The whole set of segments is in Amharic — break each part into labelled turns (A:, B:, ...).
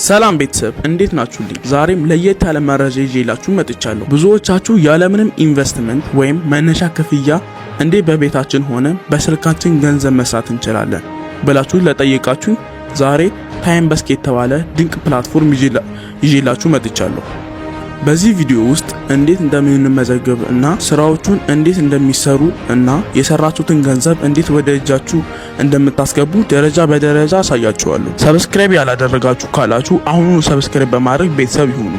A: ሰላም ቤተሰብ እንዴት ናችሁልኝ? ዛሬም ለየት ያለ መረጃ ይዤላችሁ መጥቻለሁ። ብዙዎቻችሁ ያለምንም ኢንቨስትመንት ወይም መነሻ ክፍያ እንዴት በቤታችን ሆነ በስልካችን ገንዘብ መስራት እንችላለን ብላችሁ ለጠየቃችሁ ዛሬ ታይምበስክ የተባለ ድንቅ ፕላትፎርም ይዤላችሁ መጥቻለሁ። በዚህ ቪዲዮ ውስጥ እንዴት እንደምንመዘገብ እና ስራዎቹን እንዴት እንደሚሰሩ እና የሰራችሁትን ገንዘብ እንዴት ወደ እጃችሁ እንደምታስገቡ ደረጃ በደረጃ አሳያችኋለሁ። ሰብስክራይብ ያላደረጋችሁ ካላችሁ አሁኑኑ ሰብስክራይብ በማድረግ ቤተሰብ ይሁኑ።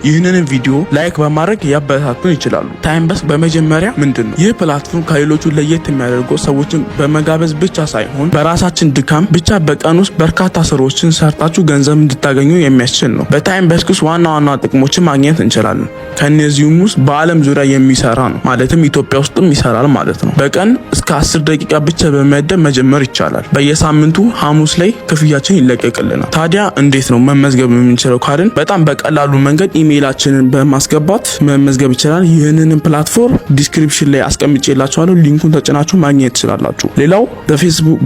A: ይህንን ቪዲዮ ላይክ በማድረግ ያበረታቱን ይችላሉ። ታይምበስክ በመጀመሪያ ምንድነው? ይህ ፕላትፎርም ከሌሎቹ ለየት የሚያደርገው ሰዎችን በመጋበዝ ብቻ ሳይሆን በራሳችን ድካም ብቻ በቀን ውስጥ በርካታ ስራዎችን ሰርታችሁ ገንዘብ እንድታገኙ የሚያስችል ነው። በታይምበስክ ውስጥ ዋና ዋና ጥቅሞችን ማግኘት እንችላለን። ከነዚህም ውስጥ በአለም ዙሪያ የሚሰራ ነው፣ ማለትም ኢትዮጵያ ውስጥም ይሰራል ማለት ነው። በቀን እስከ 10 ደቂቃ ብቻ በመደብ መጀመር ይቻላል። በየሳምንቱ ሐሙስ ላይ ክፍያችን ይለቀቅልናል። ታዲያ እንዴት ነው መመዝገብ የምንችለው ካልን በጣም በቀላሉ መንገድ ኢሜይላችንን በማስገባት መመዝገብ ይችላል። ይህንን ፕላትፎርም ዲስክሪፕሽን ላይ አስቀምጬላችኋለሁ፣ ሊንኩን ተጭናችሁ ማግኘት ትችላላችሁ። ሌላው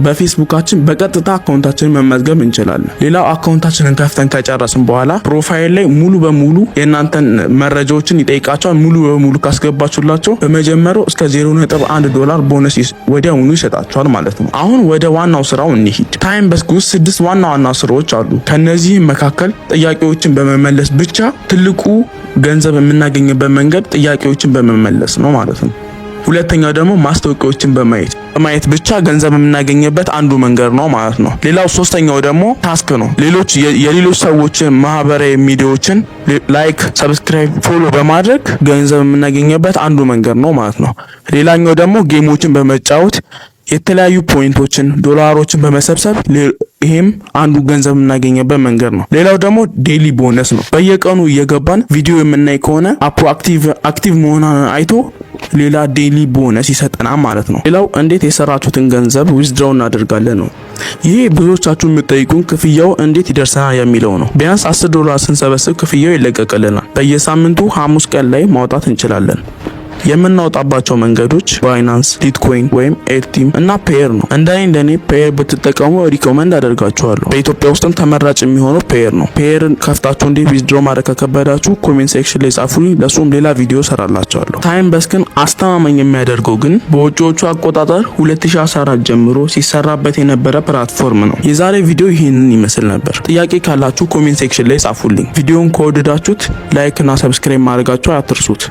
A: በፌስቡካችን በቀጥታ አካውንታችንን መመዝገብ እንችላለን። ሌላው አካውንታችንን ከፍተን ከጨረስን በኋላ ፕሮፋይል ላይ ሙሉ በሙሉ የእናንተን መረጃዎችን ይጠይቃቸዋል። ሙሉ በሙሉ ካስገባችሁላቸው በመጀመሪያው እስከ $0.1 ቦነስ ወዲያውኑ ይሰጣቸዋል ማለት ነው። አሁን ወደ ዋናው ስራው እንሂድ። ታይምበስክ ውስጥ 6 ዋና ዋና ስራዎች አሉ። ከነዚህም መካከል ጥያቄዎችን በመመለስ ብቻ ትልቁ ገንዘብ የምናገኝበት መንገድ ጥያቄዎችን በመመለስ ነው ማለት ነው። ሁለተኛው ደግሞ ማስታወቂያዎችን በማየት ብቻ ገንዘብ የምናገኝበት አንዱ መንገድ ነው ማለት ነው። ሌላው ሶስተኛው ደግሞ ታስክ ነው። የሌሎች ሰዎችን ማህበራዊ ሚዲያዎችን ላይክ፣ ሰብስክራይብ፣ ፎሎ በማድረግ ገንዘብ የምናገኝበት አንዱ መንገድ ነው ማለት ነው። ሌላኛው ደግሞ ጌሞችን በመጫወት የተለያዩ ፖይንቶችን ዶላሮችን በመሰብሰብ ይሄም አንዱ ገንዘብ የምናገኝበት መንገድ ነው። ሌላው ደግሞ ዴይሊ ቦነስ ነው። በየቀኑ እየገባን ቪዲዮ የምናይ ከሆነ አፕ አክቲቭ መሆኗን አይቶ ሌላ ዴይሊ ቦነስ ይሰጠናል ማለት ነው። ሌላው እንዴት የሰራችሁትን ገንዘብ ዊዝድሮው እናደርጋለን ነው። ይሄ ብዙዎቻችሁ የምትጠይቁን ክፍያው እንዴት ይደርሰናል የሚለው ነው። ቢያንስ $10 ስንሰበስብ ክፍያው ይለቀቅልናል። በየሳምንቱ ሐሙስ ቀን ላይ ማውጣት እንችላለን። የምናወጣባቸው መንገዶች ባይናንስ፣ ሊትኮይን ወይም ኤርቲም እና ፔየር ነው። እንደኔ ፔየር ብትጠቀሙ ሪኮመንድ አደርጋችኋለሁ። በኢትዮጵያ ውስጥም ተመራጭ የሚሆነው ፔየር ነው። ፔየርን ከፍታችሁ እንዴት ዊዝድሮ ማድረግ ከከበዳችሁ ኮሜንት ሴክሽን ላይ ጻፉልኝ፣ ለሱም ሌላ ቪዲዮ ሰራላችኋለሁ። ታይምበስክን አስተማማኝ የሚያደርገው ግን በውጪዎቹ አቆጣጠር 2014 ጀምሮ ሲሰራበት የነበረ ፕላትፎርም ነው። የዛሬ ቪዲዮ ይህንን ይመስል ነበር። ጥያቄ ካላችሁ ኮሜንት ሴክሽን ላይ ጻፉልኝ። ቪዲዮውን ከወደዳችሁት ላይክ እና ሰብስክራይብ ማድረጋችሁ አትርሱት።